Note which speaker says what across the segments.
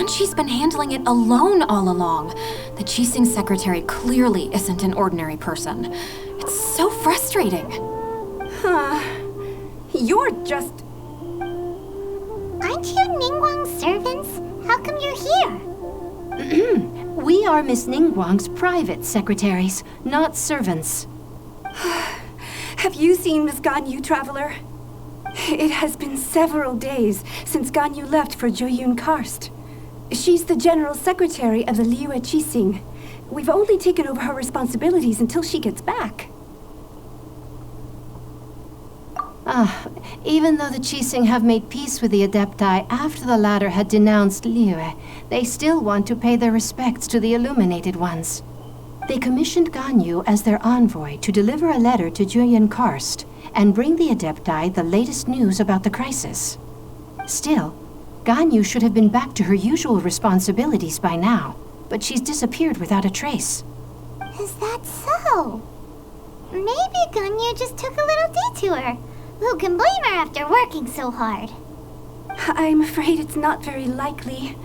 Speaker 1: And she's been handling it alone all along. The Qixing secretary clearly isn't an ordinary person. It's so frustrating.
Speaker 2: You're just...
Speaker 3: Aren't you Ningguang's servants? How come you're here?
Speaker 4: We are Miss Ningguang's private secretaries, not servants.
Speaker 2: Have you seen Miss Ganyu, Traveler? It has been several days since Ganyu left for Jueyun Karst. She's the general secretary of the Liyue Qixing. We've only taken over her responsibilities until she gets back.
Speaker 4: Even though the Qixing have made peace with the Adepti after the latter had denounced Liyue, they still want to pay their respects to the Illuminated Ones. They commissioned Ganyu as their envoy to deliver a letter to Jueyun Karst and bring the Adepti the latest news about the crisis. Still, Ganyu should have been back to her usual responsibilities by now, but she's disappeared without a trace.
Speaker 3: Is that so? Maybe Ganyu just took a little detour. Who can blame her after working so hard?
Speaker 2: I'm afraid it's not very likely.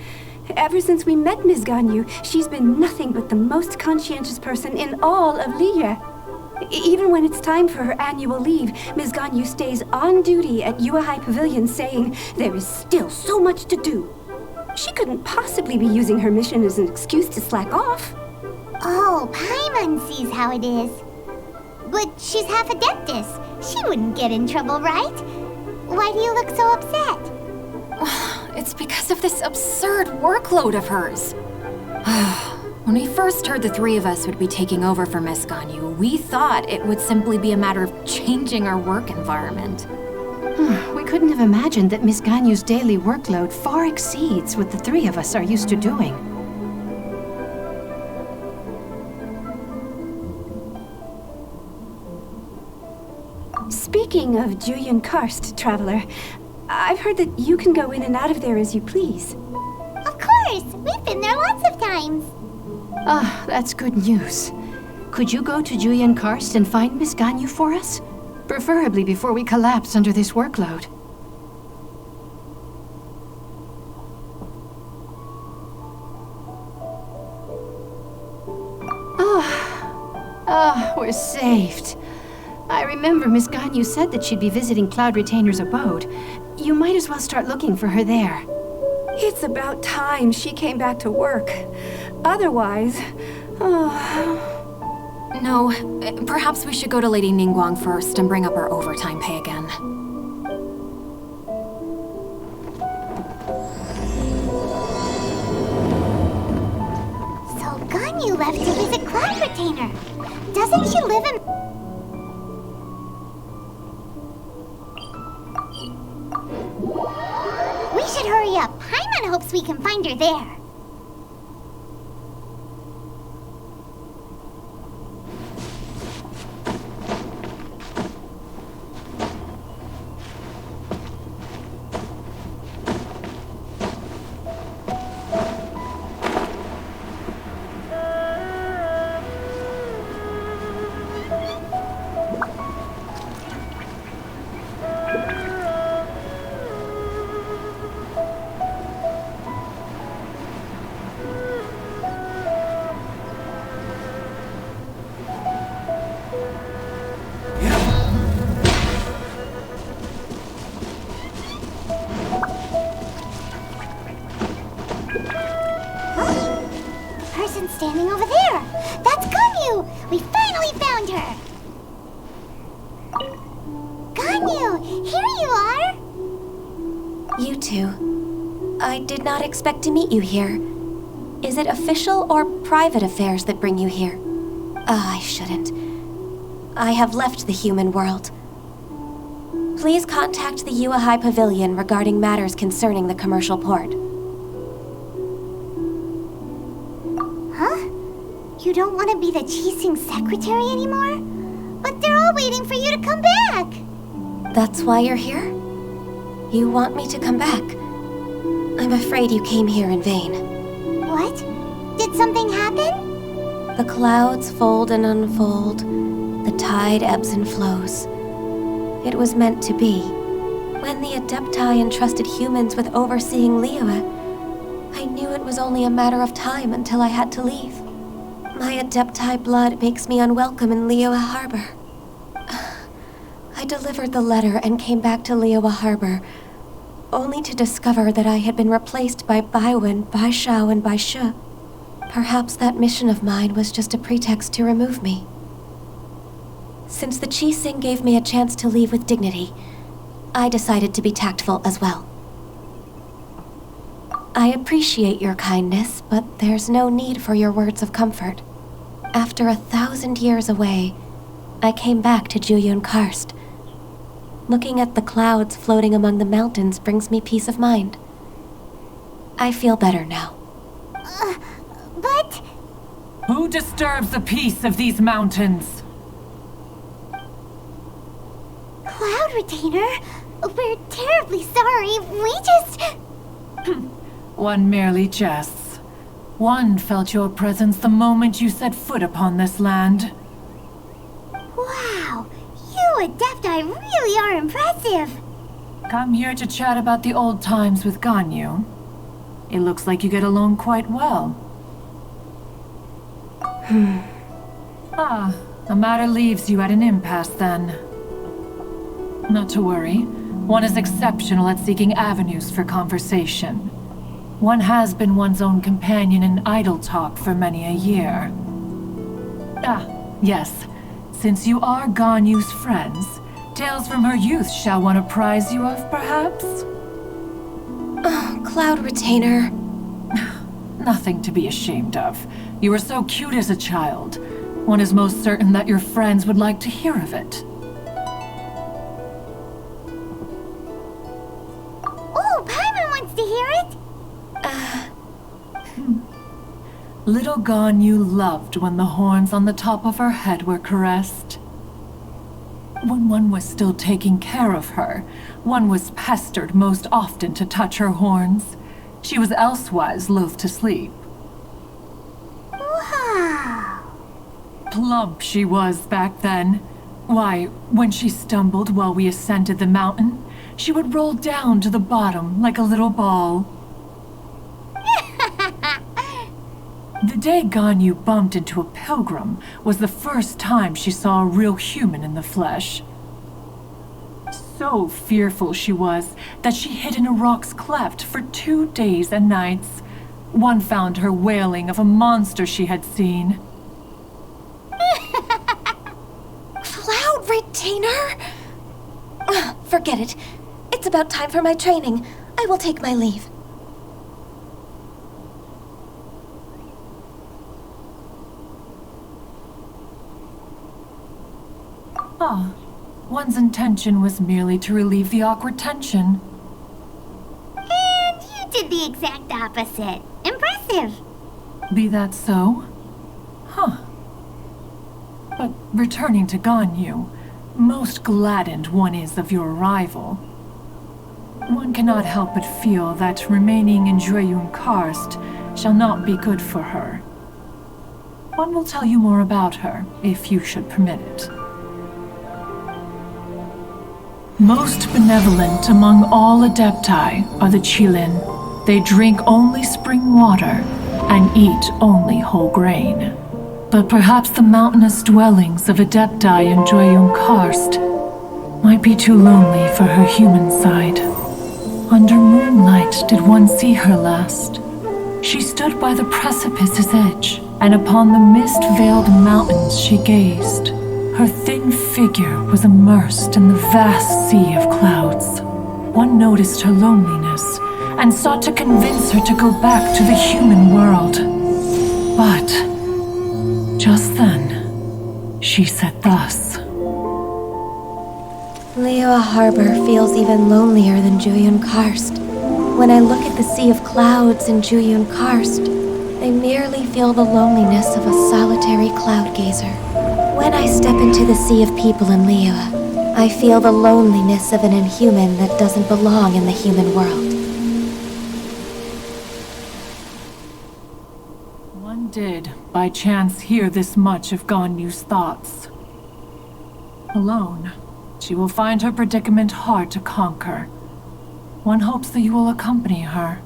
Speaker 2: Ever since we met Ms. Ganyu, she's been nothing but the most conscientious person in all of Liyue. Even when it's time for her annual leave, Ms. Ganyu stays on duty at Yuehai Pavilion saying there is still so much to do. She couldn't possibly be using her mission as an excuse to slack off.
Speaker 3: Oh, Paimon sees how it is. But she's half Adeptus. She wouldn't get in trouble, right? Why do you look so upset?
Speaker 1: It's because of this absurd workload of hers. When we first heard the three of us would be taking over for Miss Ganyu, we thought it would simply be a matter of changing our work environment.
Speaker 4: We couldn't have imagined that Miss Ganyu's daily workload far exceeds what the three of us are used to doing.
Speaker 2: Speaking of Jueyun Karst, Traveler, I've heard that you can go in and out of there as you please.
Speaker 3: Of course! We've been there lots of times.
Speaker 4: That's good news. Could you go to Jueyun Karst and find Miss Ganyu for us? Preferably before we collapse under this workload. We're saved. I remember Miss Ganyu said that she'd be visiting Cloud Retainer's abode. You might as well start looking for her there.
Speaker 2: It's about time she came back to work. Otherwise...
Speaker 1: No, perhaps we should go to Lady Ningguang first and bring up our overtime pay again.
Speaker 3: So Ganyu left to visit Cloud Retainer. Doesn't she live in... We should hurry up. Paimon hopes we can find her there. Standing over there! That's Ganyu! We finally found her! Ganyu! Here you are!
Speaker 5: You two. I did not expect to meet you here. Is it official or private affairs that bring you here? I shouldn't. I have left the human world. Please contact the Yuehai Pavilion regarding matters concerning the commercial port.
Speaker 3: You don't want to be the Qixing secretary anymore? But they're all waiting for you to come back!
Speaker 5: That's why you're here? You want me to come back? I'm afraid you came here in vain.
Speaker 3: What? Did something happen?
Speaker 5: The clouds fold and unfold. The tide ebbs and flows. It was meant to be. When the Adepti entrusted humans with overseeing Liyue, I knew it was only a matter of time until I had to leave. My Adepti blood makes me unwelcome in Liyue Harbor. I delivered the letter and came back to Liyue Harbor, only to discover that I had been replaced by Baiwen, Baishao, and Baishu. Perhaps that mission of mine was just a pretext to remove me. Since the Qixing gave me a chance to leave with dignity, I decided to be tactful as well. I appreciate your kindness, but there's no need for your words of comfort. After 1,000 years away, I came back to Juyun Karst. Looking at the clouds floating among the mountains brings me peace of mind. I feel better now.
Speaker 3: But...
Speaker 6: Who disturbs the peace of these mountains?
Speaker 3: Cloud Retainer, we're terribly sorry. We just...
Speaker 6: One merely jests. One felt your presence the moment you set foot upon this land.
Speaker 3: Wow, you Adepti really are impressive.
Speaker 6: Come here to chat about the old times with Ganyu. It looks like you get along quite well. The matter leaves you at an impasse then. Not to worry. One is exceptional at seeking avenues for conversation. One has been one's own companion in idle talk for many a year. Yes. Since you are Ganyu's friends, tales from her youth shall one apprise you of, perhaps?
Speaker 5: Cloud Retainer.
Speaker 6: Nothing to be ashamed of. You were so cute as a child. One is most certain that your friends would like to hear of it.
Speaker 3: Oh, Paimon wants to hear it.
Speaker 6: Little Ganyu loved when the horns on the top of her head were caressed. When one was still taking care of her, one was pestered most often to touch her horns. She was elsewise loath to sleep.
Speaker 3: Wow.
Speaker 6: Plump she was back then. Why, when she stumbled while we ascended the mountain, she would roll down to the bottom like a little ball. The day Ganyu bumped into a pilgrim was the first time she saw a real human in the flesh. So fearful she was that she hid in a rock's cleft for 2 days and nights. One found her wailing of a monster she had seen.
Speaker 5: Cloud Retainer? Forget it. It's about time for my training. I will take my leave.
Speaker 6: One's intention was merely to relieve the awkward tension.
Speaker 3: And you did the exact opposite. Impressive.
Speaker 6: Be that so? But returning to Ganyu, most gladdened one is of your arrival. One cannot help but feel that remaining in Juyun Karst shall not be good for her. One will tell you more about her, if you should permit it. Most benevolent among all Adepti are the Qilin. They drink only spring water and eat only whole grain. But perhaps the mountainous dwellings of Adepti in Juyun Karst might be too lonely for her human side. Under moonlight did one see her last. She stood by the precipice's edge, and upon the mist-veiled mountains she gazed. Her thin figure was immersed in the vast sea of clouds. One noticed her loneliness and sought to convince her to go back to the human world. But just then, she said thus.
Speaker 5: Liyue Harbor feels even lonelier than Juyun Karst. When I look at the sea of clouds in Juyun Karst, I merely feel the loneliness of a solitary cloud gazer. When I step into the sea of people in Liyue, I feel the loneliness of an inhuman that doesn't belong in the human world.
Speaker 6: One did, by chance, hear this much of Ganyu's thoughts. Alone, she will find her predicament hard to conquer. One hopes that you will accompany her.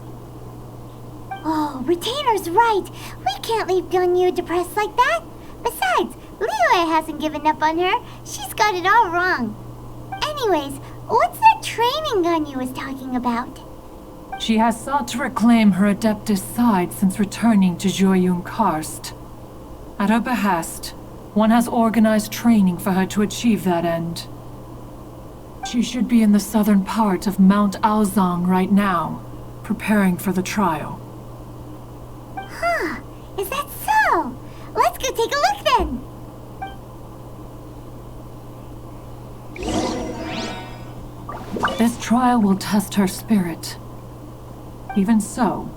Speaker 3: Oh, No, Retainer's right. We can't leave Ganyu depressed like that. Besides, Liyue hasn't given up on her. She's got it all wrong. Anyways, what's that training Ganyu was talking about?
Speaker 6: She has sought to reclaim her Adeptus side since returning to Joyun Karst. At her behest, one has organized training for her to achieve that end. She should be in the southern part of Mount Aozang right now, preparing for the trial.
Speaker 3: Huh, is that so? Let's go take a look then.
Speaker 6: This trial will test her spirit. Even so,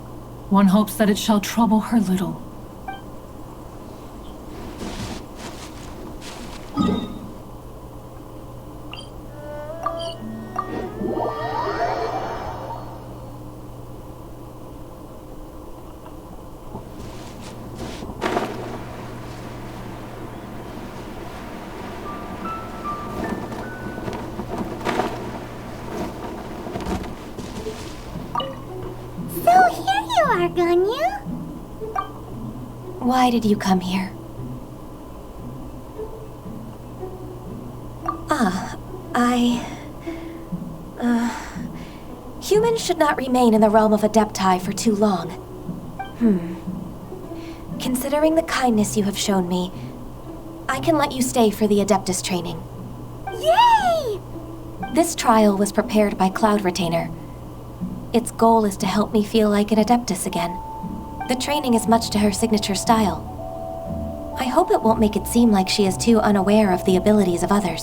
Speaker 6: one hopes that it shall trouble her little.
Speaker 3: So here you are, Ganyu.
Speaker 5: Why did you come here? Humans should not remain in the realm of Adepti for too long. Considering the kindness you have shown me, I can let you stay for the Adeptus training.
Speaker 3: Yay!
Speaker 5: This trial was prepared by Cloud Retainer. Its goal is to help me feel like an Adeptus again. The training is much to her signature style. I hope it won't make it seem like she is too unaware of the abilities of others.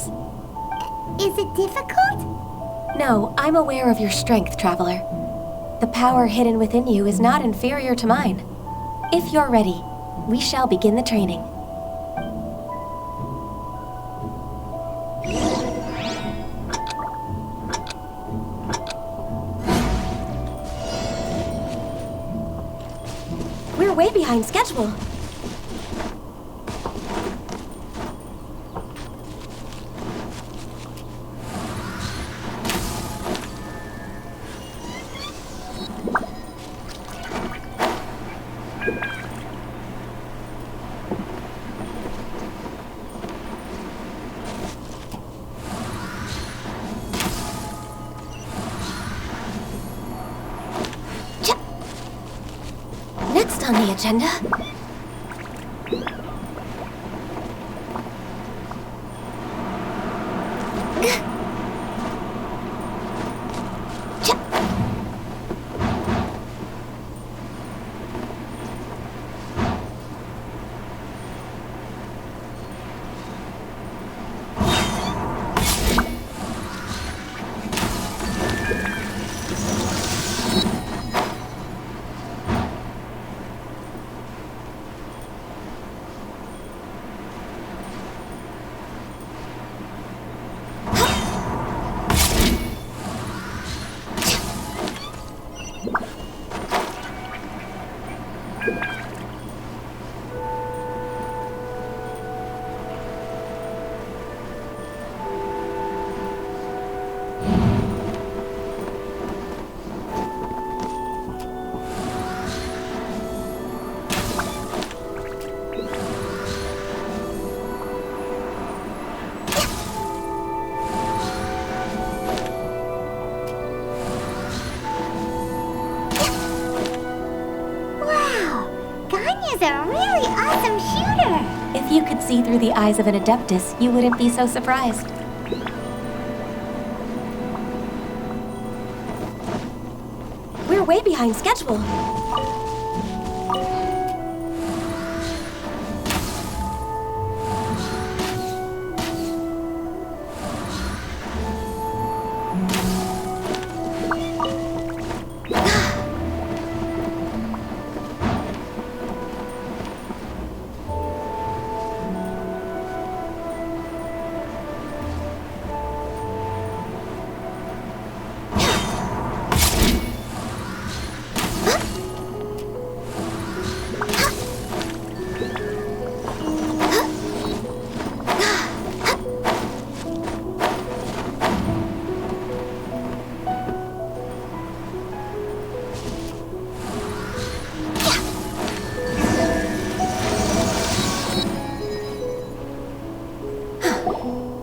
Speaker 3: Is it difficult?
Speaker 5: No, I'm aware of your strength, Traveler. The power hidden within you is not inferior to mine. If you're ready, we shall begin the training. We're way behind schedule. Next on the agenda...
Speaker 3: Is a really awesome shooter!
Speaker 5: If you could see through the eyes of an Adeptus, you wouldn't be so surprised. We're way behind schedule.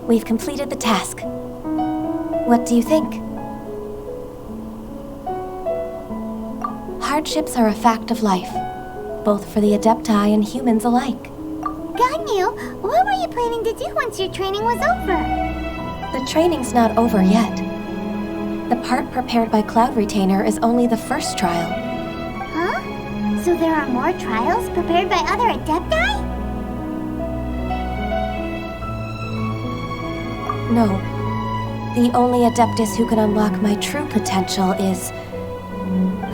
Speaker 5: We've completed the task. What do you think? Hardships are a fact of life, both for the Adepti and humans alike.
Speaker 3: Ganyu, what were you planning to do once your training was over?
Speaker 5: The training's not over yet. The part prepared by Cloud Retainer is only the first trial.
Speaker 3: Huh? So there are more trials prepared by other Adepti?
Speaker 5: No. The only Adeptus who can unlock my true potential is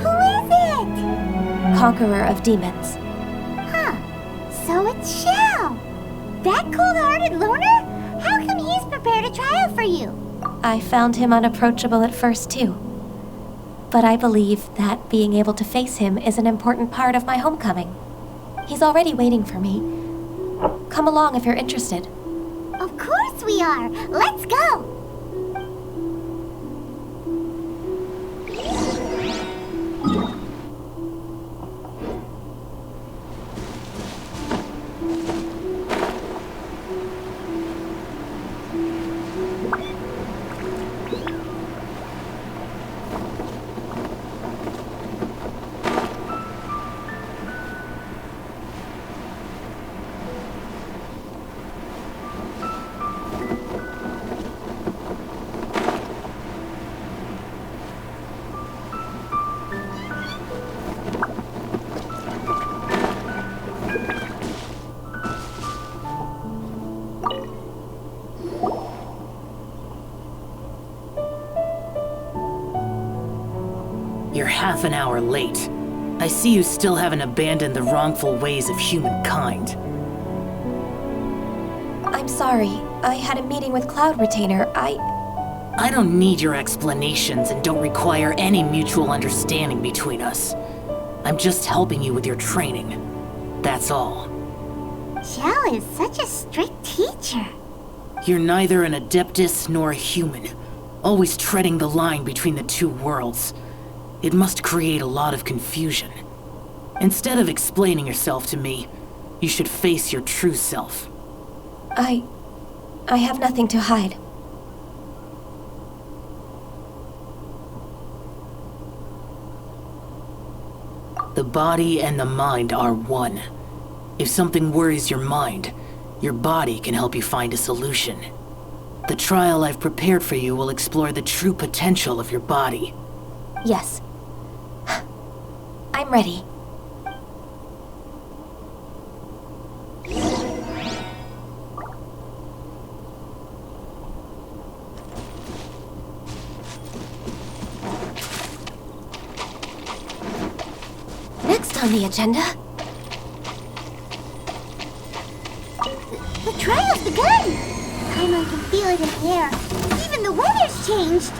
Speaker 3: Who is it?
Speaker 5: Conqueror of Demons.
Speaker 3: Huh. So it's Shao. That cold-hearted loner? How come he's prepared a trial for you?
Speaker 5: I found him unapproachable at first, too. But I believe that being able to face him is an important part of my homecoming. He's already waiting for me. Come along if you're interested.
Speaker 3: Of course we are. Let's go.
Speaker 7: You're half an hour late. I see you still haven't abandoned the wrongful ways of humankind.
Speaker 5: I'm sorry. I had a meeting with Cloud Retainer.
Speaker 7: I don't need your explanations and don't require any mutual understanding between us. I'm just helping you with your training. That's all.
Speaker 3: Shao is such a strict teacher.
Speaker 7: You're neither an Adeptus nor a human, always treading the line between the two worlds. It must create a lot of confusion. Instead of explaining yourself to me, you should face your true self.
Speaker 5: I have nothing to hide.
Speaker 7: The body and the mind are one. If something worries your mind, your body can help you find a solution. The trial I've prepared for you will explore the true potential of your body.
Speaker 5: Yes. I'm ready. Next on the agenda...
Speaker 3: The trial's begun! I can feel it in the air. Even the weather's changed.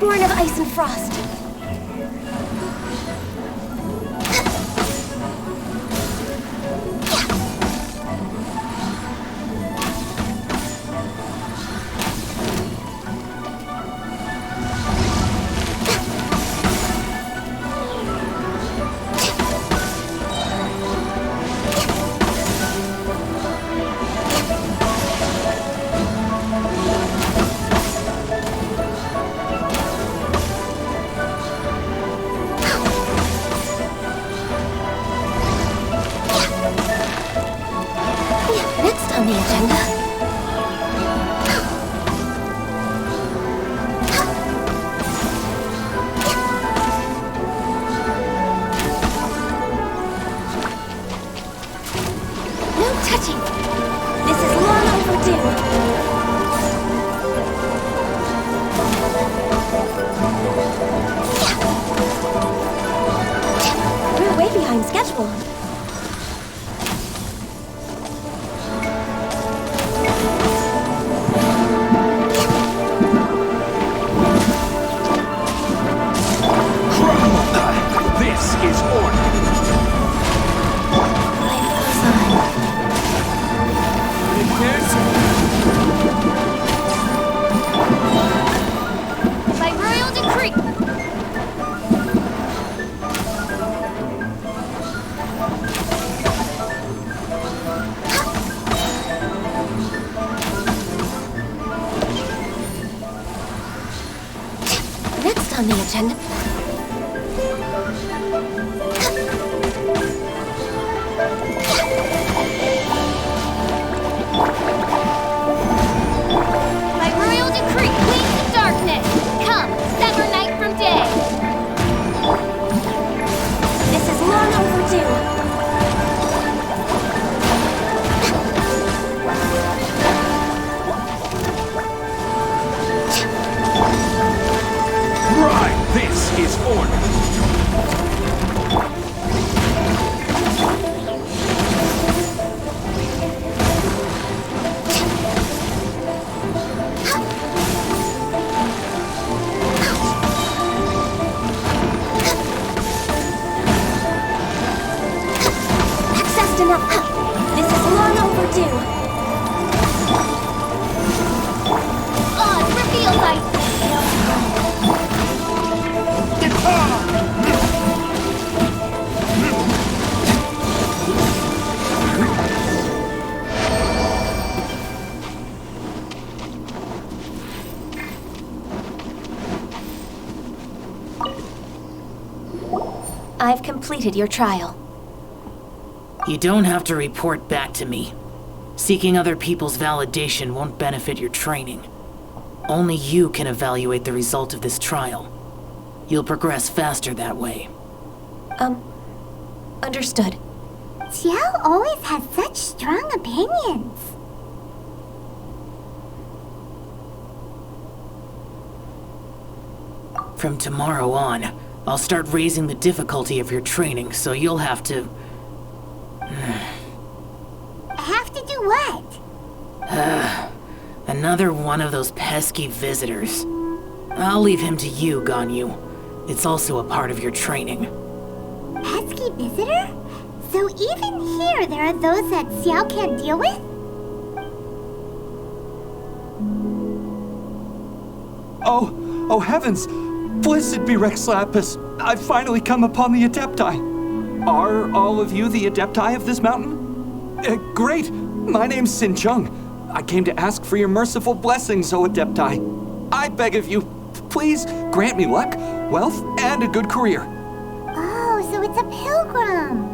Speaker 5: Born of ice and frost. Next on the agenda... No touching! This is long overdue! We're way behind schedule.
Speaker 8: This is order.
Speaker 1: By royal decree!
Speaker 5: on the agenda.
Speaker 3: By royal decree, wings of darkness, come, sever night from day.
Speaker 5: This is long overdue.
Speaker 8: Right, this is order.
Speaker 5: Accessed enough. This is long overdue.
Speaker 3: On, reveal thy...
Speaker 5: I've completed your trial.
Speaker 7: You don't have to report back to me. Seeking other people's validation won't benefit your training. Only you can evaluate the result of this trial. You'll progress faster that way.
Speaker 5: Understood.
Speaker 3: Xiao always has such strong opinions.
Speaker 7: From tomorrow on, I'll start raising the difficulty of your training, so you'll have to...
Speaker 3: Have to do what?
Speaker 7: Another one of those pesky visitors. I'll leave him to you, Ganyu. It's also a part of your training.
Speaker 3: Pesky visitor? So even here there are those that Xiao can't deal with?
Speaker 9: Oh heavens! Blessed be Rex Lapis! I've finally come upon the Adepti. Are all of you the Adepti of this mountain? Great! My name's Sin Chung. I came to ask for your merciful blessings, O Adepti. I beg of you, please grant me luck, wealth, and a good career.
Speaker 3: Oh, so it's a pilgrim.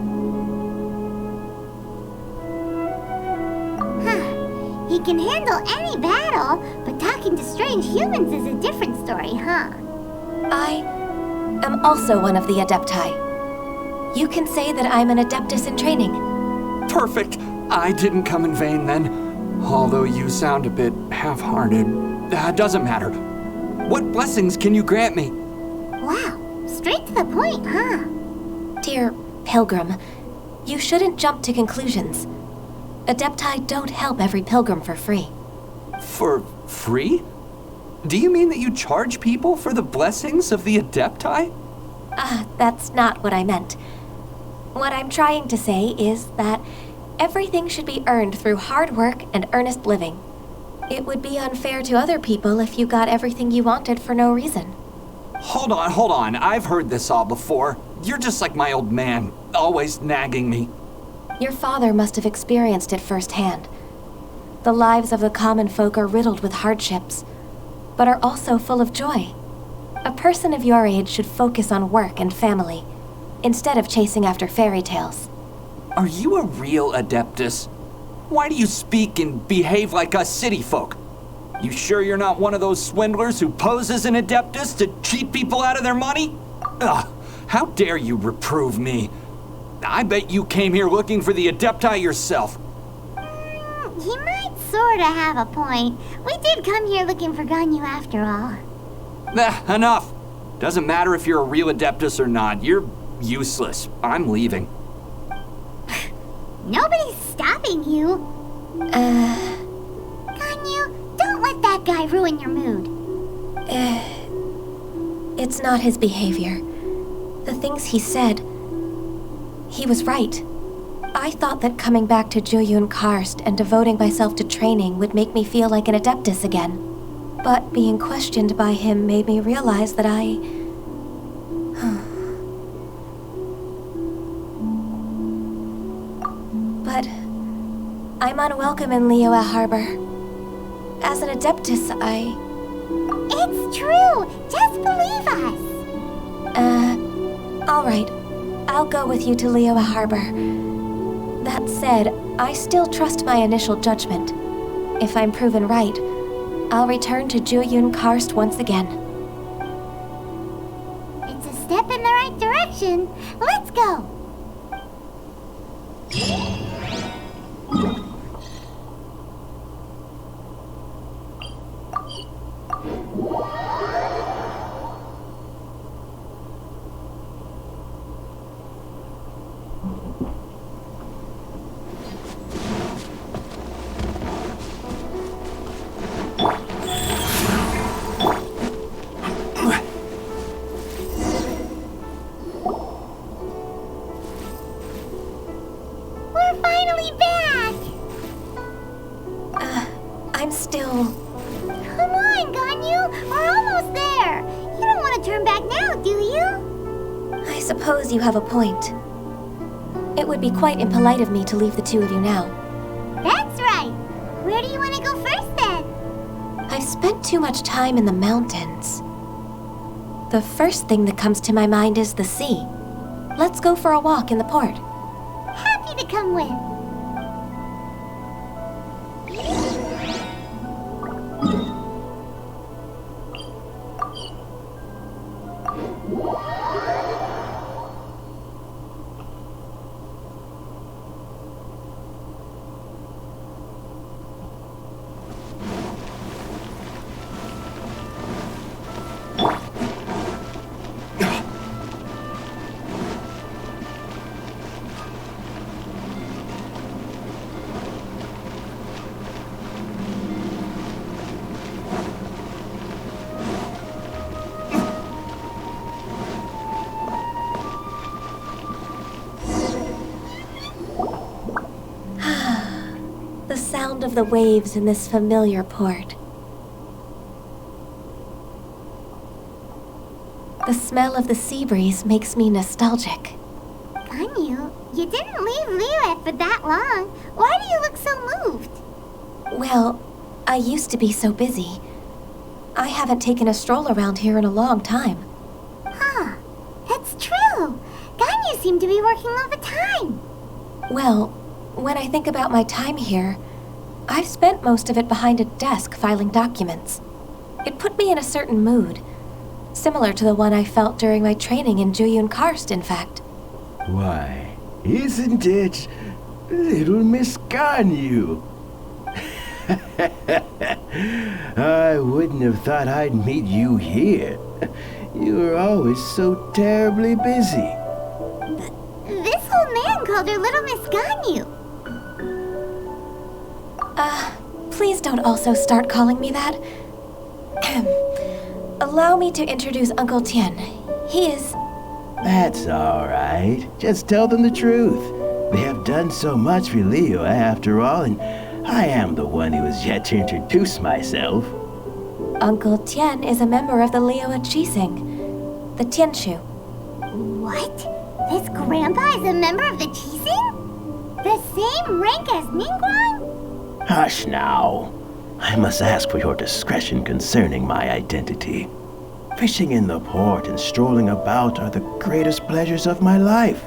Speaker 3: Huh. He can handle any battle, but talking to strange humans is a different story, huh?
Speaker 5: I am also one of the Adepti. You can say that I'm an Adeptus in training.
Speaker 9: Perfect! I didn't come in vain then. Although you sound a bit half-hearted. Doesn't matter. What blessings can you grant me?
Speaker 3: Wow, straight to the point, huh?
Speaker 5: Dear Pilgrim, you shouldn't jump to conclusions. Adepti don't help every pilgrim for free.
Speaker 9: For free? Do you mean that you charge people for the blessings of the Adepti?
Speaker 5: That's not what I meant. What I'm trying to say is that everything should be earned through hard work and earnest living. It would be unfair to other people if you got everything you wanted for no reason.
Speaker 9: Hold on. I've heard this all before. You're just like my old man, always nagging me.
Speaker 5: Your father must have experienced it firsthand. The lives of the common folk are riddled with hardships, but are also full of joy. A person of your age should focus on work and family, instead of chasing after fairy tales.
Speaker 9: Are you a real Adeptus? Why do you speak and behave like us city folk? You sure you're not one of those swindlers who pose as an Adeptus to cheat people out of their money? Ugh, how dare you reprove me? I bet you came here looking for the Adepti yourself.
Speaker 3: He might sorta have a point. We did come here looking for Ganyu after all.
Speaker 9: Enough. Doesn't matter if you're a real Adeptus or not. You're useless. I'm leaving.
Speaker 3: Nobody's stopping you. Ganyu, don't let that guy ruin your mood.
Speaker 5: It's not his behavior. The things he said, he was right. I thought that coming back to Juyun Karst and devoting myself to training would make me feel like an Adeptus again. But being questioned by him made me realize that But I'm unwelcome in Liyue Harbor. As an Adeptus,
Speaker 3: It's true! Just believe us!
Speaker 5: Alright. I'll go with you to Liyue Harbor. That said, I still trust my initial judgment. If I'm proven right, I'll return to Jueyun Karst once again.
Speaker 3: It's a step in the right direction. Let's go!
Speaker 5: I'm still...
Speaker 3: Come on, Ganyu! We're almost there! You don't want to turn back now, do you?
Speaker 5: I suppose you have a point. It would be quite impolite of me to leave the two of you now.
Speaker 3: That's right! Where do you want to go first, then?
Speaker 5: I've spent too much time in the mountains. The first thing that comes to my mind is the sea. Let's go for a walk in the port.
Speaker 3: Happy to come with.
Speaker 5: The sound of the waves in this familiar port. The smell of the sea breeze makes me nostalgic.
Speaker 3: Ganyu, you didn't leave Liyue for that long. Why do you look so moved?
Speaker 5: Well, I used to be so busy. I haven't taken a stroll around here in a long time.
Speaker 3: Huh, that's true. Ganyu seemed to be working all the time.
Speaker 5: Well, when I think about my time here, I've spent most of it behind a desk filing documents. It put me in a certain mood, similar to the one I felt during my training in Jueyun Karst, in fact.
Speaker 10: Why, isn't it little Miss Ganyu? I wouldn't have thought I'd meet you here. You were always so terribly busy.
Speaker 3: This old man called her Little Miss Ganyu.
Speaker 5: Please don't also start calling me that. Allow me to introduce Uncle Tian. He is...
Speaker 10: That's all right. Just tell them the truth. They have done so much for Liyue after all, and I am the one who has yet to introduce myself.
Speaker 5: Uncle Tian is a member of the Liyue Qixing, the Tianshu.
Speaker 3: What? This grandpa is a member of the Qixing? The same rank as Ningguang?
Speaker 10: Hush now. I must ask for your discretion concerning my identity. Fishing in the port and strolling about are the greatest pleasures of my life.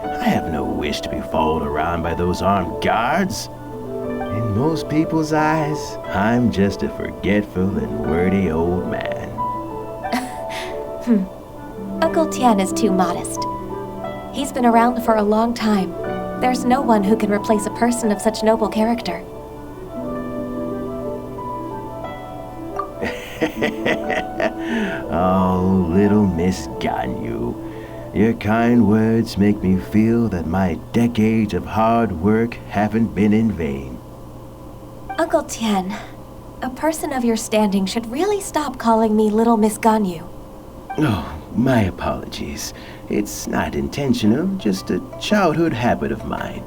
Speaker 10: I have no wish to be followed around by those armed guards. In most people's eyes, I'm just a forgetful and wordy old man.
Speaker 5: Uncle Tian is too modest. He's been around for a long time. There's no one who can replace a person of such noble character.
Speaker 10: Oh, little Miss Ganyu. Your kind words make me feel that my decades of hard work haven't been in vain.
Speaker 5: Uncle Tian, a person of your standing should really stop calling me Little Miss Ganyu.
Speaker 10: Oh, my apologies. It's not intentional, just a childhood habit of mine.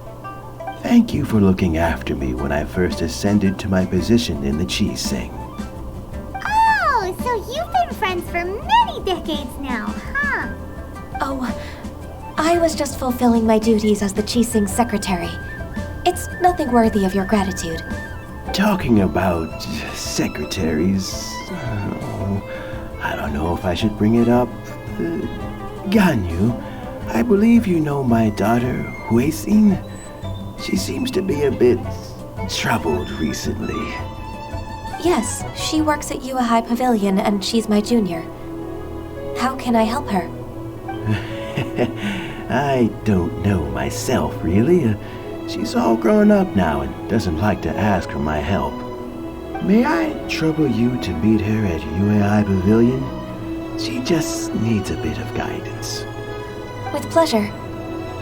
Speaker 10: Thank you for looking after me when I first ascended to my position in the Qixing.
Speaker 3: Oh, so you've been friends for many decades now, huh?
Speaker 5: Oh, I was just fulfilling my duties as the Qixing secretary. It's nothing worthy of your gratitude.
Speaker 10: Talking about secretaries, oh, I don't know if I should bring it up. Ganyu, I believe you know my daughter, Huixin. She seems to be a bit troubled recently.
Speaker 5: Yes, she works at Yua High Pavilion and she's my junior. How can I help her?
Speaker 10: I don't know myself, really. She's all grown up now and doesn't like to ask for my help. May I trouble you to meet her at Yua High Pavilion? She just needs a bit of guidance.
Speaker 5: With pleasure.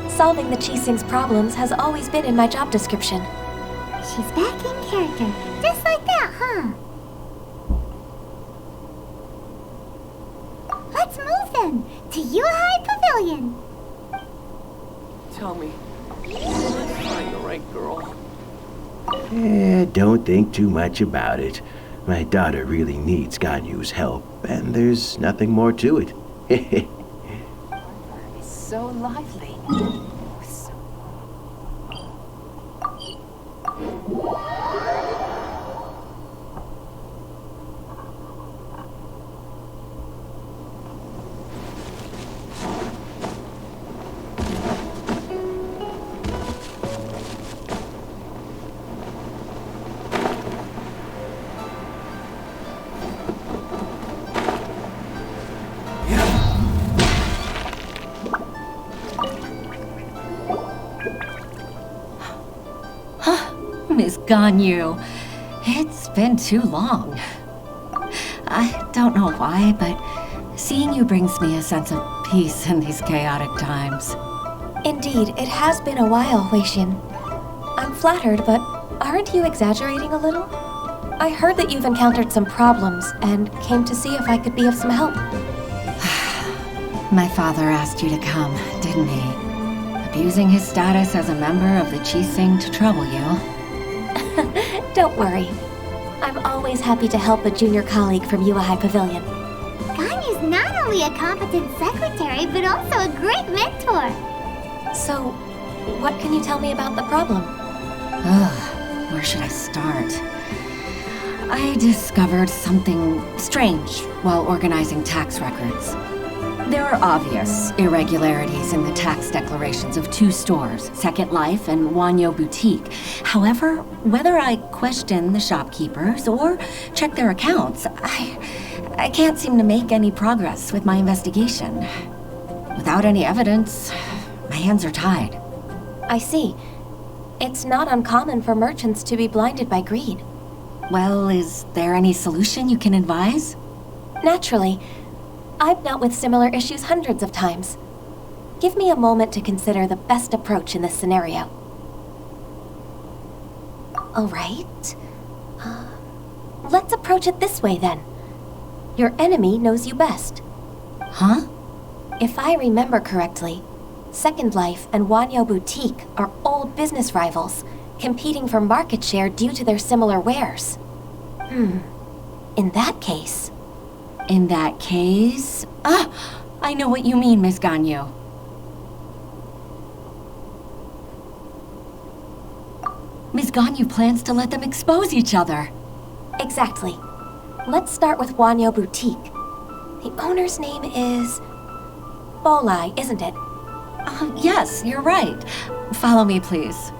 Speaker 5: Solving the Qixing's problems has always been in my job description.
Speaker 3: She's back in character, just like that, huh? Let's move then, to Yua High Pavilion.
Speaker 11: Tell me, find the right girl.
Speaker 10: Don't think too much about it. My daughter really needs Ganyu's help, and there's nothing more to it.
Speaker 4: It's so lively.
Speaker 1: Miss Ganyu, it's been too long. I don't know why, but seeing you brings me a sense of peace in these chaotic times.
Speaker 5: Indeed, it has been a while, Huixin. I'm flattered, but aren't you exaggerating a little? I heard that you've encountered some problems and came to see if I could be of some help.
Speaker 1: My father asked you to come, didn't he? Abusing his status as a member of the Qixing to trouble you.
Speaker 5: Don't worry. I'm always happy to help a junior colleague from Yua High Pavilion.
Speaker 3: Ganyu's not only a competent secretary, but also a great mentor.
Speaker 5: So, what can you tell me about the problem?
Speaker 1: Where should I start? I discovered something strange while organizing tax records. There are obvious irregularities in the tax declarations of two stores, Second Life and Wanyo Boutique. However, whether I question the shopkeepers or check their accounts, I can't seem to make any progress with my investigation. Without any evidence, my hands are tied.
Speaker 5: I see. It's not uncommon for merchants to be blinded by greed.
Speaker 1: Well, is there any solution you can advise?
Speaker 5: Naturally. I've dealt with similar issues hundreds of times. Give me a moment to consider the best approach in this scenario. All right. Let's approach it this way then. Your enemy knows you best.
Speaker 1: Huh?
Speaker 5: If I remember correctly, Second Life and Wanyo Boutique are old business rivals, competing for market share due to their similar wares. In that case...
Speaker 1: In that case... I know what you mean, Miss Ganyu. Miss Ganyu plans to let them expose each other.
Speaker 5: Exactly. Let's start with Wanyo Boutique. The owner's name is... Bolai, isn't it?
Speaker 1: Yes, you're right. Follow me, please.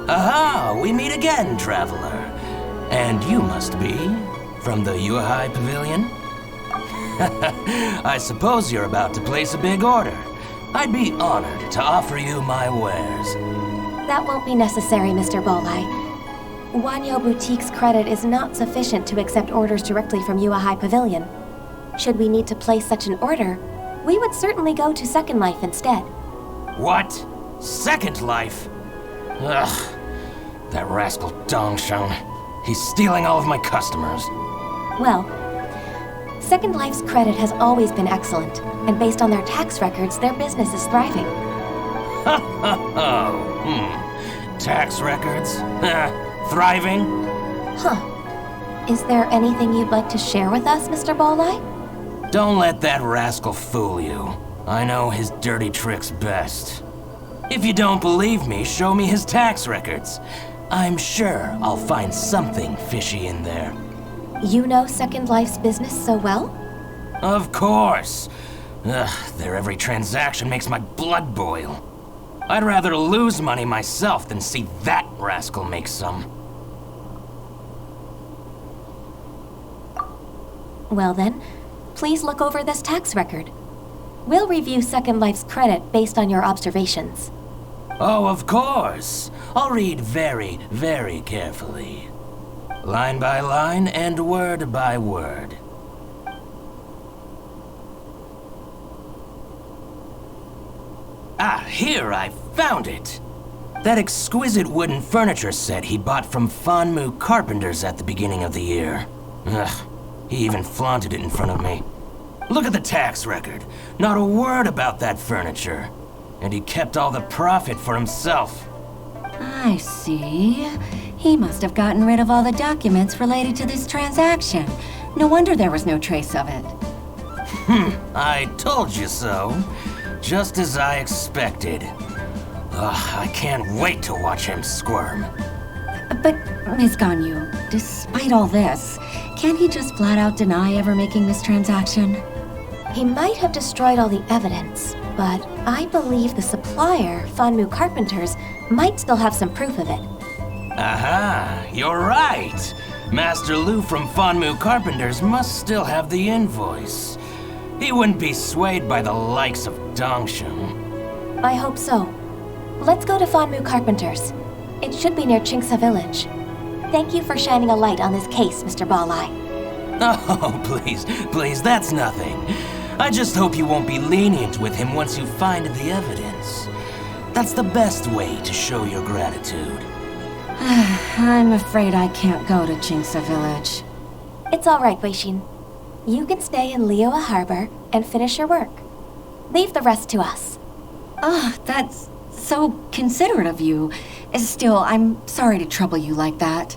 Speaker 11: Aha! We meet again, traveler. And you must be from the Yua High Pavilion? I suppose you're about to place a big order. I'd be honored to offer you my wares.
Speaker 5: That won't be necessary, Mr. Bolai. Wanyo Boutique's credit is not sufficient to accept orders directly from Yua High Pavilion. Should we need to place such an order, we would certainly go to Second Life instead.
Speaker 11: What? Second Life? Ugh, that rascal Dongshan. He's stealing all of my customers.
Speaker 5: Well, Second Life's credit has always been excellent, and based on their tax records, their business is thriving.
Speaker 11: Tax records? Thriving?
Speaker 5: Huh. Is there anything you'd like to share with us, Mr. Balleye?
Speaker 11: Don't let that rascal fool you. I know his dirty tricks best. If you don't believe me, show me his tax records. I'm sure I'll find something fishy in there.
Speaker 5: You know Second Life's business so well?
Speaker 11: Of course. Their every transaction makes my blood boil. I'd rather lose money myself than see that rascal make some.
Speaker 5: Well then, please look over this tax record. We'll review Second Life's credit based on your observations.
Speaker 11: Oh, of course. I'll read very, very carefully. Line by line and word by word. Ah, here, I found it! That exquisite wooden furniture set he bought from Fanmu Carpenters at the beginning of the year. Ugh, he even flaunted it in front of me. Look at the tax record. Not a word about that furniture. And he kept all the profit for himself.
Speaker 1: I see. He must have gotten rid of all the documents related to this transaction. No wonder there was no trace of it.
Speaker 11: I told you so. Just as I expected. Ugh, I can't wait to watch him squirm.
Speaker 1: But, Ms. Ganyu, despite all this, can't he just flat out deny ever making this transaction?
Speaker 5: He might have destroyed all the evidence, but I believe the supplier, Fanmu Carpenters, might still have some proof of it.
Speaker 11: Aha, you're right. Master Lu from Fanmu Carpenters must still have the invoice. He wouldn't be swayed by the likes of Dongsheng.
Speaker 5: I hope so. Let's go to Fanmu Carpenters. It should be near Chingsa Village. Thank you for shining a light on this case, Mr. Balleye.
Speaker 11: Oh, please, that's nothing. I just hope you won't be lenient with him once you find the evidence. That's the best way to show your gratitude.
Speaker 1: I'm afraid I can't go to Chingsa Village.
Speaker 5: It's all right, Weishin. You can stay in Liyue Harbor and finish your work. Leave the rest to us.
Speaker 1: Oh, that's so considerate of you. Still, I'm sorry to trouble you like that.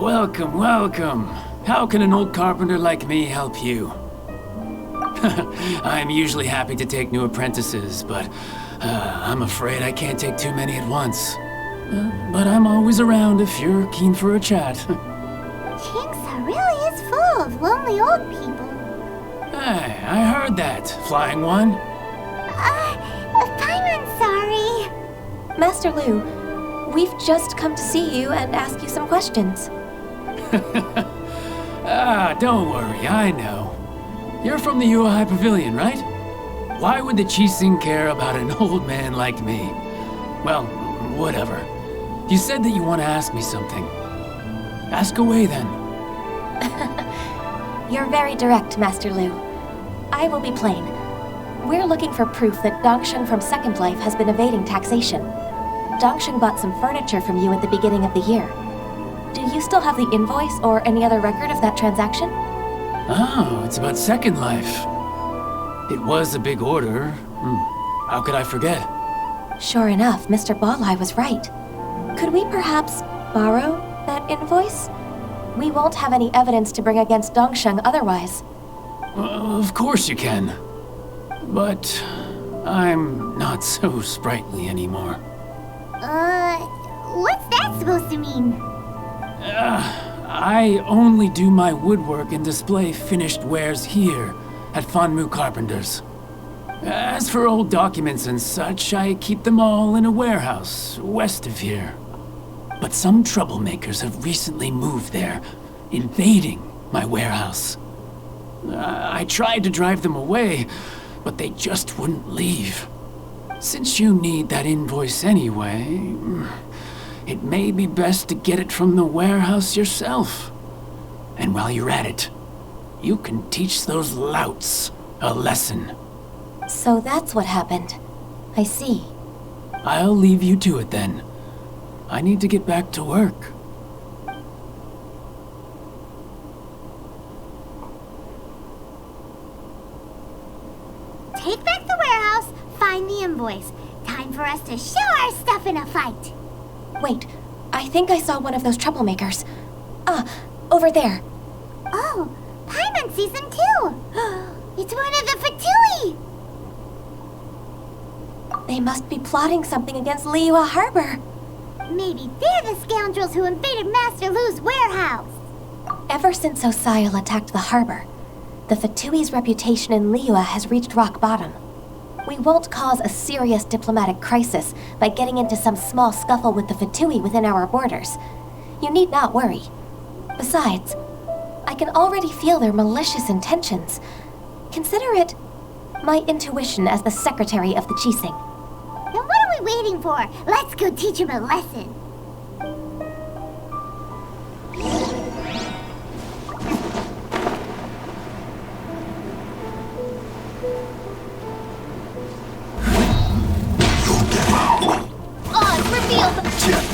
Speaker 12: Welcome, welcome. How can an old carpenter like me help you? I'm usually happy to take new apprentices, but I'm afraid I can't take too many at once. But I'm always around if you're keen for a chat.
Speaker 3: Chingsa really is full of lonely old people.
Speaker 12: Hey, I heard that, Flying One.
Speaker 3: I'm sorry.
Speaker 5: Master Lu, we've just come to see you and ask you some questions.
Speaker 12: Don't worry, I know. You're from the Yuehai Pavilion, right? Why would the Qixing care about an old man like me? Well, whatever. You said that you want to ask me something. Ask away, then.
Speaker 5: You're very direct, Master Lu. I will be plain. We're looking for proof that Dongsheng from Second Life has been evading taxation. Dongsheng bought some furniture from you at the beginning of the year. Do you still have the invoice or any other record of that transaction?
Speaker 12: Oh, it's about Second Life. It was a big order. How could I forget?
Speaker 5: Sure enough, Mr. Balleye was right. Could we perhaps borrow that invoice? We won't have any evidence to bring against Dongsheng otherwise.
Speaker 12: Of course you can. But I'm not so sprightly anymore.
Speaker 3: What's that supposed to mean?
Speaker 12: I only do my woodwork and display finished wares here at Fanmu Carpenter's. As for old documents and such, I keep them all in a warehouse west of here. But some troublemakers have recently moved there, invading my warehouse. I tried to drive them away, but they just wouldn't leave. Since you need that invoice anyway, it may be best to get it from the warehouse yourself. And while you're at it, you can teach those louts a lesson.
Speaker 5: So that's what happened. I see.
Speaker 12: I'll leave you to it then. I need to get back to work.
Speaker 3: Take back the warehouse, find the invoice. Time for us to show our stuff in a fight.
Speaker 5: Wait, I think I saw one of those troublemakers. Over there.
Speaker 3: Oh, Paimon sees him too. It's one of the Fatui.
Speaker 5: They must be plotting something against Liyue Harbor.
Speaker 3: Maybe they're the scoundrels who invaded Master Lu's warehouse.
Speaker 5: Ever since Osial attacked the harbor, the Fatui's reputation in Liyue has reached rock bottom. We won't cause a serious diplomatic crisis by getting into some small scuffle with the Fatui within our borders. You need not worry. Besides, I can already feel their malicious intentions. Consider it my intuition as the secretary of the Qixing.
Speaker 3: Then what are we waiting for? Let's go teach him a lesson.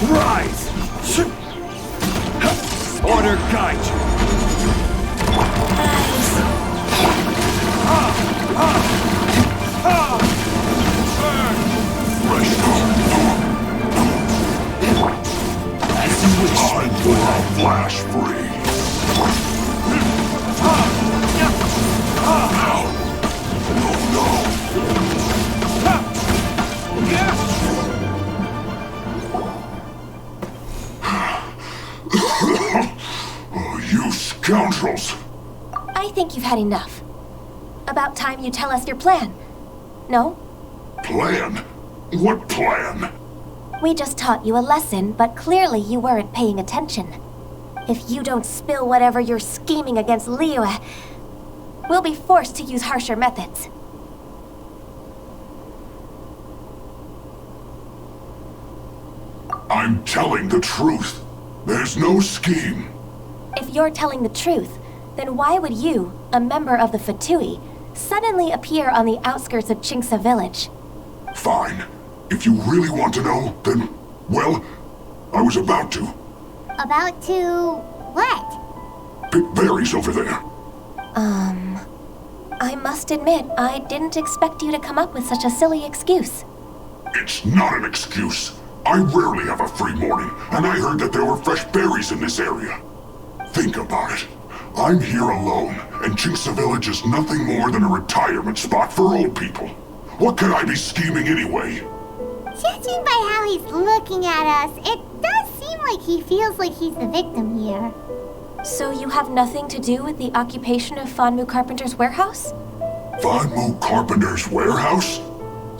Speaker 8: Rise! Order guide you! As you wish.
Speaker 13: Time for a flash free. You scoundrels!
Speaker 5: I think you've had enough. About time you tell us your plan. No?
Speaker 13: Plan? What plan?
Speaker 5: We just taught you a lesson, but clearly you weren't paying attention. If you don't spill whatever you're scheming against Liyue, we'll be forced to use harsher methods.
Speaker 13: I'm telling the truth. There's no scheme.
Speaker 5: If you're telling the truth, then why would you, a member of the Fatui, suddenly appear on the outskirts of Qingce village?
Speaker 13: Fine. If you really want to know, then, well, I was about to.
Speaker 3: About to what?
Speaker 13: Pick berries over there.
Speaker 5: I must admit, I didn't expect you to come up with such a silly excuse.
Speaker 13: It's not an excuse. I rarely have a free morning, and I heard that there were fresh berries in this area. Think about it. I'm here alone, and Qingce Village is nothing more than a retirement spot for old people. What could I be scheming anyway?
Speaker 3: Judging by how he's looking at us, it does seem like he feels like he's the victim here.
Speaker 5: So you have nothing to do with the occupation of Fanmu Carpenter's warehouse?
Speaker 13: Fanmu Carpenter's warehouse?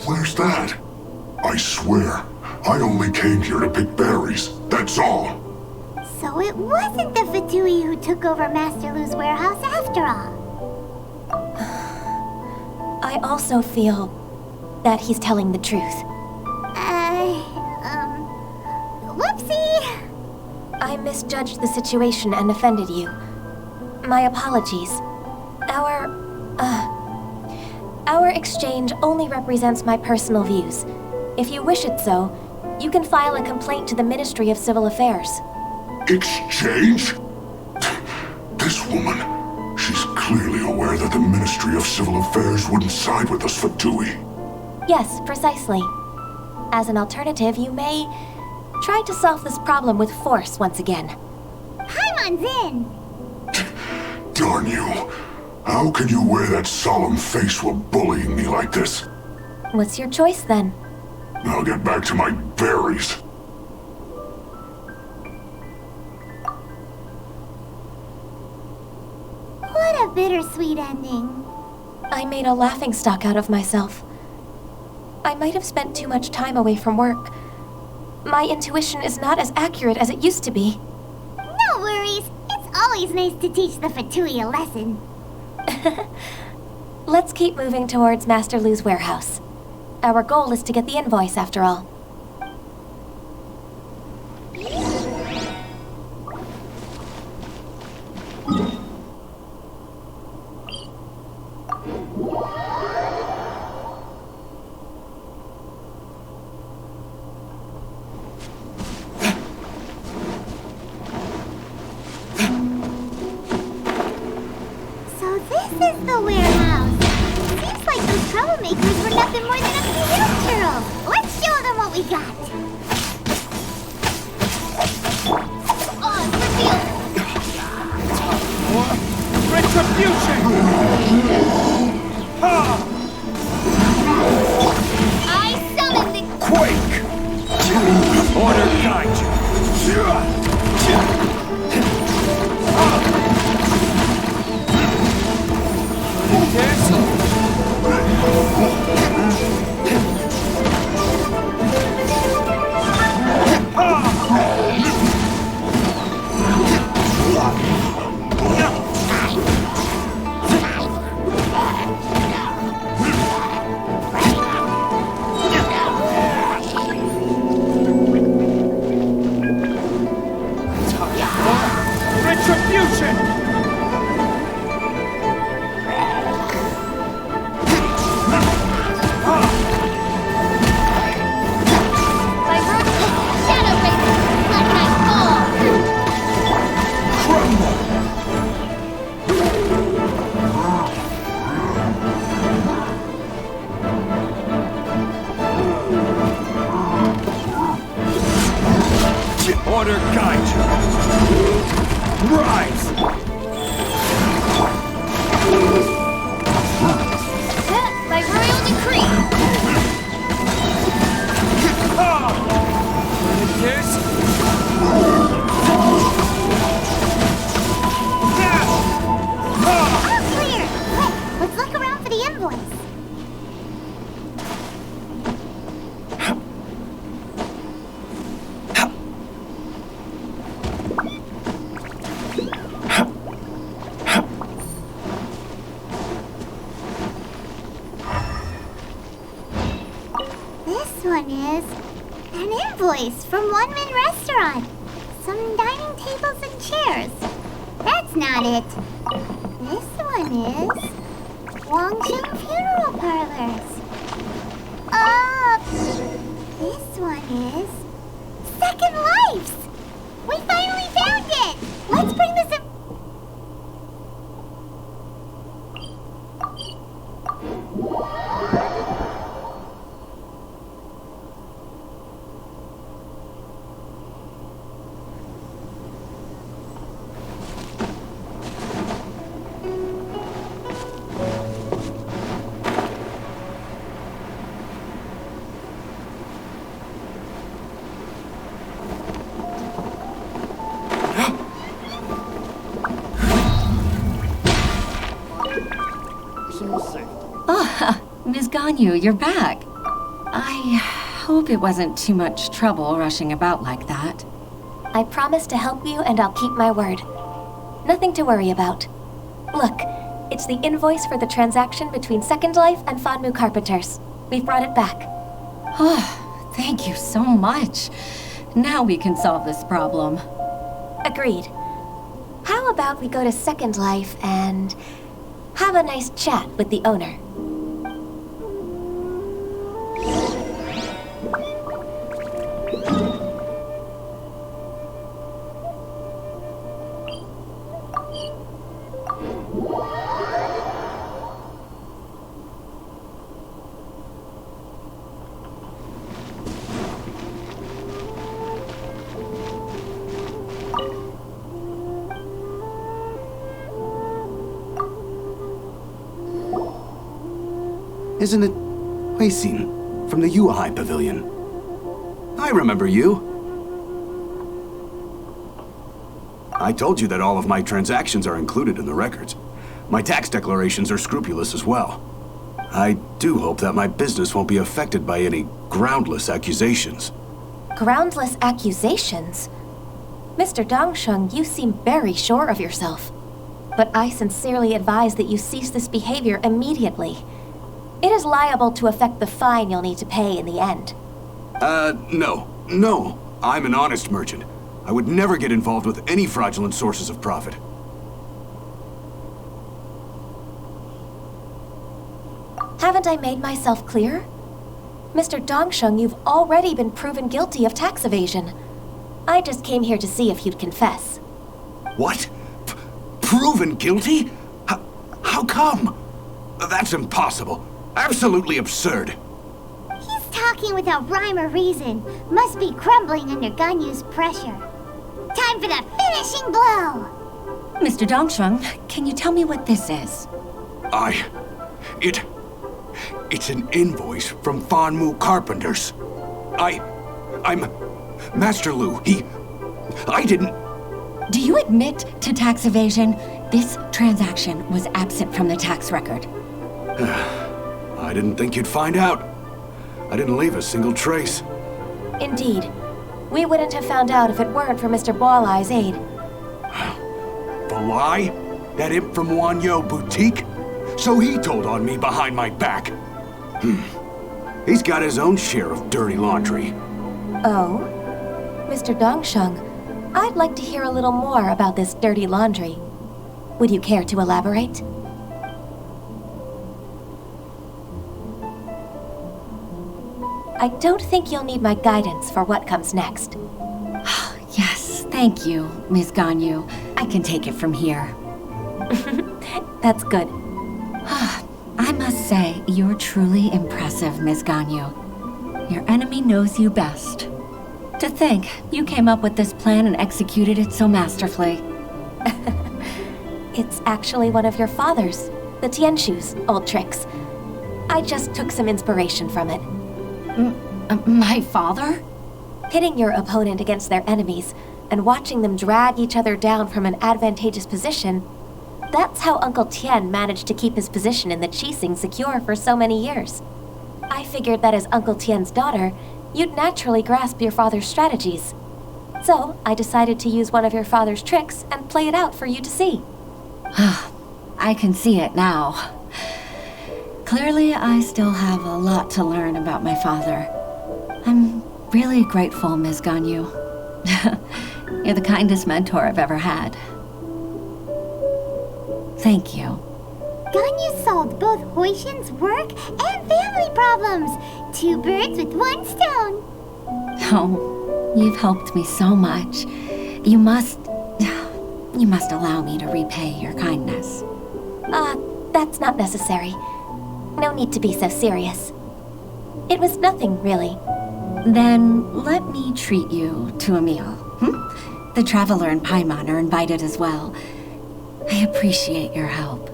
Speaker 13: Where's that? I swear, I only came here to pick berries, that's all.
Speaker 3: So it wasn't the Fatui who took over Master Lu's warehouse after all.
Speaker 5: I also feel that he's telling the truth.
Speaker 3: Whoopsie!
Speaker 5: I misjudged the situation and offended you. My apologies. Our exchange only represents my personal views. If you wish it so, you can file a complaint to the Ministry of Civil Affairs.
Speaker 13: Exchange? This woman, she's clearly aware that the Ministry of Civil Affairs wouldn't side with us, Fatui.
Speaker 5: Yes, precisely. As an alternative, you may try to solve this problem with force once again.
Speaker 3: Paimon's in!
Speaker 13: Darn you. How can you wear that solemn face while bullying me like this?
Speaker 5: What's your choice then?
Speaker 13: I'll get back to my berries.
Speaker 3: bittersweet ending.
Speaker 5: I made a laughingstock out of myself. I might have spent too much time away from work. My intuition is not as accurate as it used to be.
Speaker 3: No worries. It's always nice to teach the Fatui a lesson.
Speaker 5: Let's keep moving towards Master Lu's warehouse. Our goal is to get the invoice, after all.
Speaker 3: So this is the warehouse. Seems like those troublemakers were nothing more than a few little churros. Let's show them what we got. On the field.
Speaker 8: Retribution!
Speaker 3: I summon the
Speaker 8: Quake! Order guide you! Retribution!
Speaker 3: My roots, Shadow Racer, let my
Speaker 8: Order guide you! Rise!
Speaker 3: By royal decree. All clear. Quick, let's look around for the invoice. This one is an invoice from One Min Restaurant. Some dining tables and chairs. That's not it. This one is Wangcheng Funeral Parlors. This one is Second Lives. We finally found it. Let's bring this in.
Speaker 1: Ms. Ganyu, you're back. I hope it wasn't too much trouble rushing about like that.
Speaker 5: I promise to help you, and I'll keep my word. Nothing to worry about. Look, it's the invoice for the transaction between Second Life and Fanmu Carpenters. We've brought it back.
Speaker 1: Oh, thank you so much. Now we can solve this problem.
Speaker 5: Agreed. How about we go to Second Life and have a nice chat with the owner?
Speaker 14: Isn't it Huixin from the Yuhai Pavilion? I remember you. I told you that all of my transactions are included in the records. My tax declarations are scrupulous as well. I do hope that my business won't be affected by any groundless accusations.
Speaker 5: Groundless accusations? Mr. Dongsheng, you seem very sure of yourself. But I sincerely advise that you cease this behavior immediately. It is liable to affect the fine you'll need to pay in the end.
Speaker 14: No. I'm an honest merchant. I would never get involved with any fraudulent sources of profit.
Speaker 5: Haven't I made myself clear? Mr. Dongsheng, you've already been proven guilty of tax evasion. I just came here to see if you'd confess.
Speaker 14: What? Proven guilty? How come? That's impossible. Absolutely absurd.
Speaker 3: He's talking without rhyme or reason. Must be crumbling under Ganyu's pressure. Time for the finishing blow!
Speaker 1: Mr. Dongsheng, can you tell me what this is?
Speaker 14: It's an invoice from Fanmu Carpenters. I'm Master Lu. I didn't...
Speaker 1: Do you admit to tax evasion? This transaction was absent from the tax record.
Speaker 14: I didn't think you'd find out. I didn't leave a single trace.
Speaker 5: Indeed. We wouldn't have found out if it weren't for Mr. Boalai's aid.
Speaker 14: Balai? That imp from Wanyo Boutique? So he told on me behind my back. He's got his own share of dirty laundry.
Speaker 5: Oh? Mr. Dongsheng, I'd like to hear a little more about this dirty laundry. Would you care to elaborate? I don't think you'll need my guidance for what comes next.
Speaker 1: Yes, thank you, Ms. Ganyu. I can take it from here.
Speaker 5: That's good.
Speaker 1: I must say, you're truly impressive, Ms. Ganyu. Your enemy knows you best. To think, you came up with this plan and executed it so masterfully.
Speaker 5: It's actually one of your father's, the Tianshu's, old tricks. I just took some inspiration from it.
Speaker 1: My father?
Speaker 5: Pitting your opponent against their enemies and watching them drag each other down from an advantageous position, that's how Uncle Tian managed to keep his position in the Qixing secure for so many years. I figured that as Uncle Tian's daughter, you'd naturally grasp your father's strategies. So I decided to use one of your father's tricks and play it out for you to see.
Speaker 1: I can see it now. Clearly, I still have a lot to learn about my father. I'm really grateful, Ms. Ganyu. You're the kindest mentor I've ever had. Thank you.
Speaker 3: Ganyu solved both Huixin's work and family problems. 2 birds with 1 stone.
Speaker 1: Oh, you've helped me so much. You must allow me to repay your kindness.
Speaker 5: That's not necessary. No need to be so serious. It was nothing, really.
Speaker 1: Then let me treat you to a meal. The Traveler and Paimon are invited as well. I appreciate your help.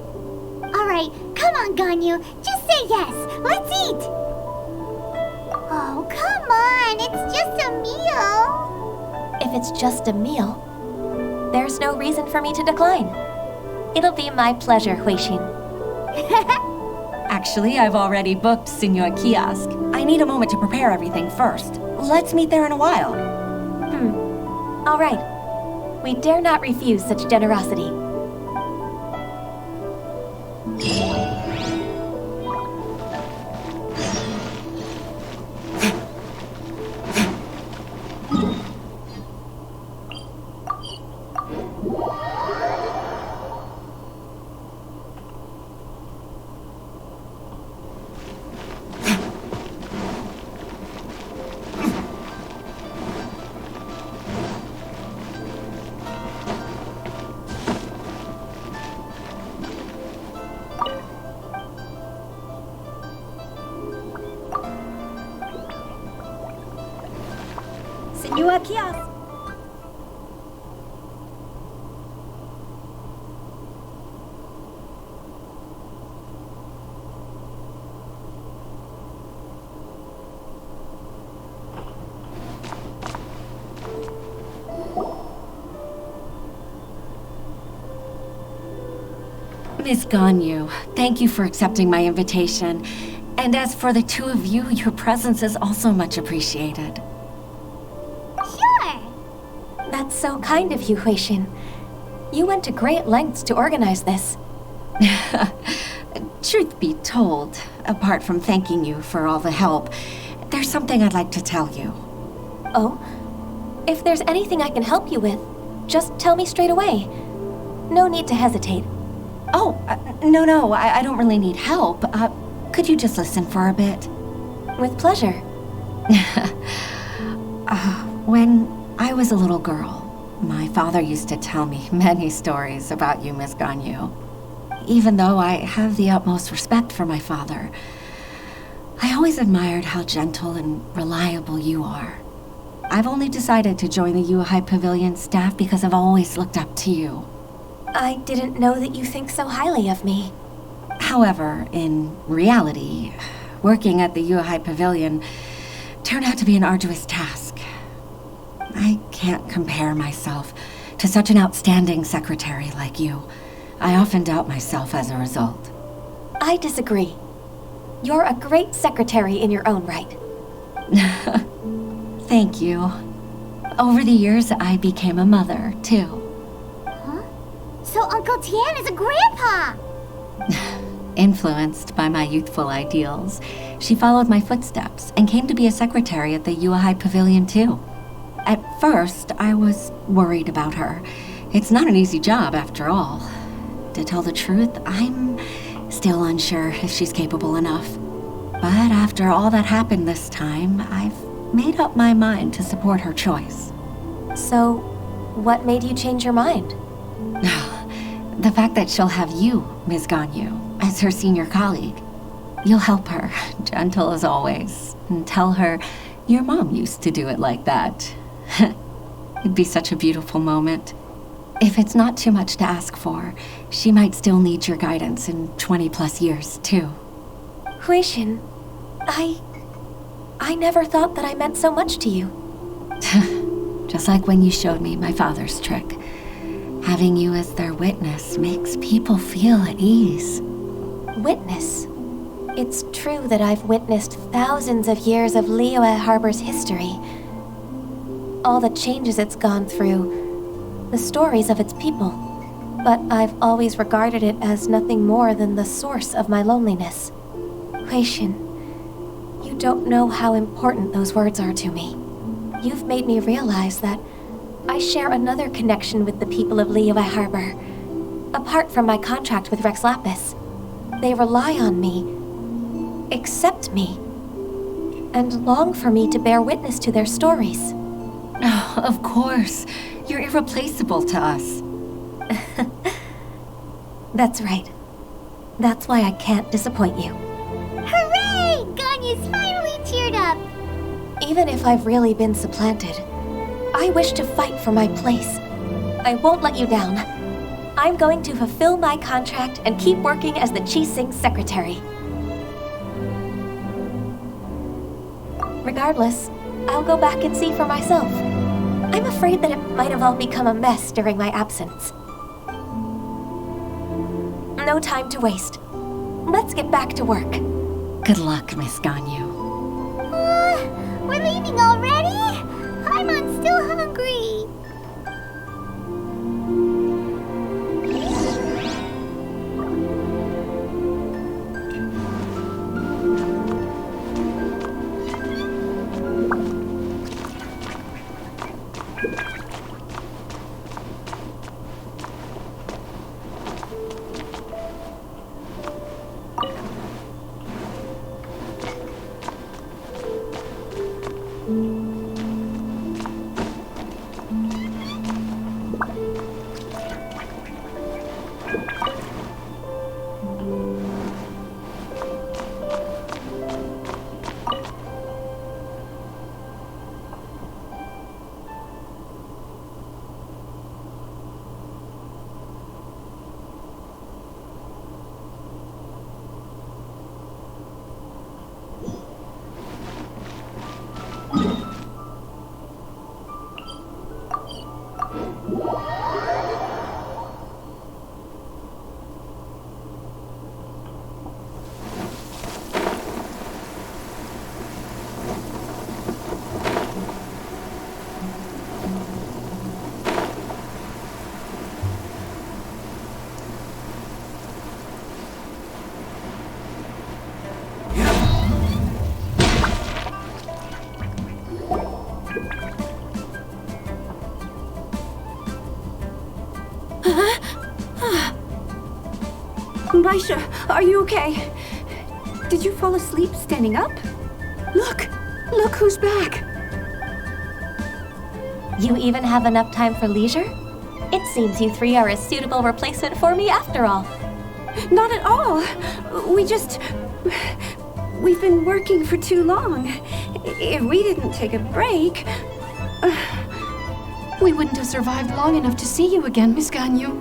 Speaker 3: All right, come on, Ganyu. Just say yes. Let's eat. Oh, come on. It's just a meal.
Speaker 5: If it's just a meal, there's no reason for me to decline. It'll be my pleasure, Huixin.
Speaker 1: Actually, I've already booked Senor Kiosk. I need a moment to prepare everything first. Let's meet there in a while.
Speaker 5: All right. We dare not refuse such generosity.
Speaker 1: Senor Kiosk. Miss Ganyu, thank you for accepting my invitation. And as for the two of you, your presence is also much appreciated.
Speaker 3: Sure.
Speaker 5: That's so kind of you, Huixin. You went to great lengths to organize this.
Speaker 1: Truth be told, apart from thanking you for all the help, there's something I'd like to tell you.
Speaker 5: Oh? If there's anything I can help you with, just tell me straight away. No need to hesitate.
Speaker 1: Oh, no, I don't really need help. Could you just listen for a bit?
Speaker 5: With pleasure.
Speaker 1: When I was a little girl, my father used to tell me many stories about you, Miss Ganyu. Even though I have the utmost respect for my father, I always admired how gentle and reliable you are. I've only decided to join the Yuhai Pavilion staff because I've always looked up to you.
Speaker 5: I didn't know that you think so highly of me.
Speaker 1: However, in reality, working at the Yuhai Pavilion turned out to be an arduous task. I can't compare myself to such an outstanding secretary like you. I often doubt myself as a result.
Speaker 5: I disagree. You're a great secretary in your own right.
Speaker 1: Thank you. Over the years, I became a mother, too.
Speaker 3: Huh? So Uncle Tian is a grandpa!
Speaker 1: Influenced by my youthful ideals, she followed my footsteps and came to be a secretary at the Yuhai Pavilion, too. At first, I was worried about her. It's not an easy job, after all. To tell the truth, I'm still unsure if she's capable enough. But after all that happened this time, I've made up my mind to support her choice.
Speaker 5: So, what made you change your mind?
Speaker 1: The fact that she'll have you, Ms. Ganyu, as her senior colleague. You'll help her, gentle as always, and tell her your mom used to do it like that. It'd be such a beautiful moment. If it's not too much to ask for, she might still need your guidance in 20+ years, too.
Speaker 5: Huixin, I never thought that I meant so much to you.
Speaker 1: Just like when you showed me my father's trick. Having you as their witness makes people feel at ease.
Speaker 5: Witness? It's true that I've witnessed thousands of years of Liyue Harbor's history. All the changes it's gone through, the stories of its people. But I've always regarded it as nothing more than the source of my loneliness. Huixin, you don't know how important those words are to me. You've made me realize that I share another connection with the people of Liyue Harbor. Apart from my contract with Rex Lapis, they rely on me, accept me, and long for me to bear witness to their stories.
Speaker 1: Oh, of course. You're irreplaceable to us.
Speaker 5: That's right. That's why I can't disappoint you.
Speaker 3: Hooray! Ganyu's finally cheered up!
Speaker 5: Even if I've really been supplanted, I wish to fight for my place. I won't let you down. I'm going to fulfill my contract and keep working as the Qixing secretary. Regardless, I'll go back and see for myself. I'm afraid that it might have all become a mess during my absence. No time to waste. Let's get back to work.
Speaker 1: Good luck, Miss Ganyu.
Speaker 3: We're leaving already? I'm still hungry.
Speaker 2: Maisha, are you okay? Did you fall asleep standing up?
Speaker 4: Look! Look who's back!
Speaker 5: You even have enough time for leisure? It seems you three are a suitable replacement for me after all.
Speaker 2: Not at all. We've been working for too long. If we didn't take a break...
Speaker 4: We wouldn't have survived long enough to see you again, Miss Ganyu.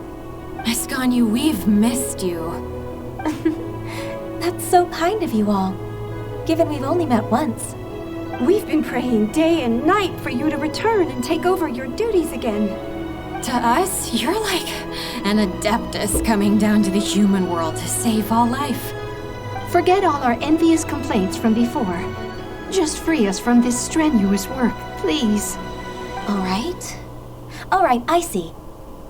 Speaker 1: Miss Ganyu, we've missed you.
Speaker 5: That's so kind of you all, given we've only met once.
Speaker 2: We've been praying day and night for you to return and take over your duties again.
Speaker 1: To us, you're like an adeptus coming down to the human world to save all life.
Speaker 4: Forget all our envious complaints from before. Just free us from this strenuous work, please.
Speaker 5: All right, I see.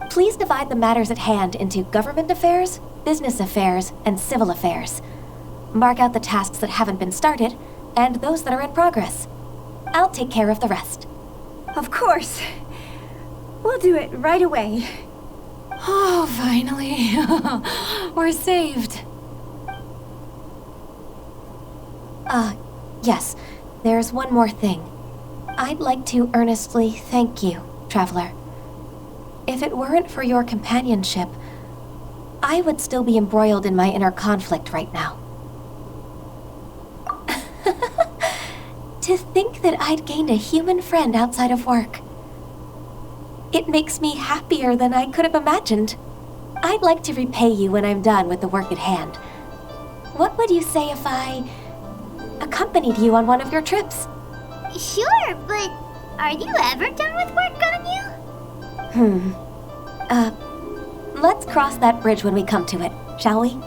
Speaker 5: Please divide the matters at hand into government affairs, business affairs, and civil affairs. Mark out the tasks that haven't been started, and those that are in progress. I'll take care of the rest.
Speaker 2: Of course. We'll do it right away.
Speaker 1: Oh, finally. We're saved.
Speaker 5: Yes. There's one more thing. I'd like to earnestly thank you, Traveler. If it weren't for your companionship, I would still be embroiled in my inner conflict right now. To think that I'd gained a human friend outside of work. It makes me happier than I could have imagined. I'd like to repay you when I'm done with the work at hand. What would you say if I accompanied you on one of your trips?
Speaker 3: Sure, but are you ever done with work, Ganyu?
Speaker 5: Let's cross that bridge when we come to it, shall we?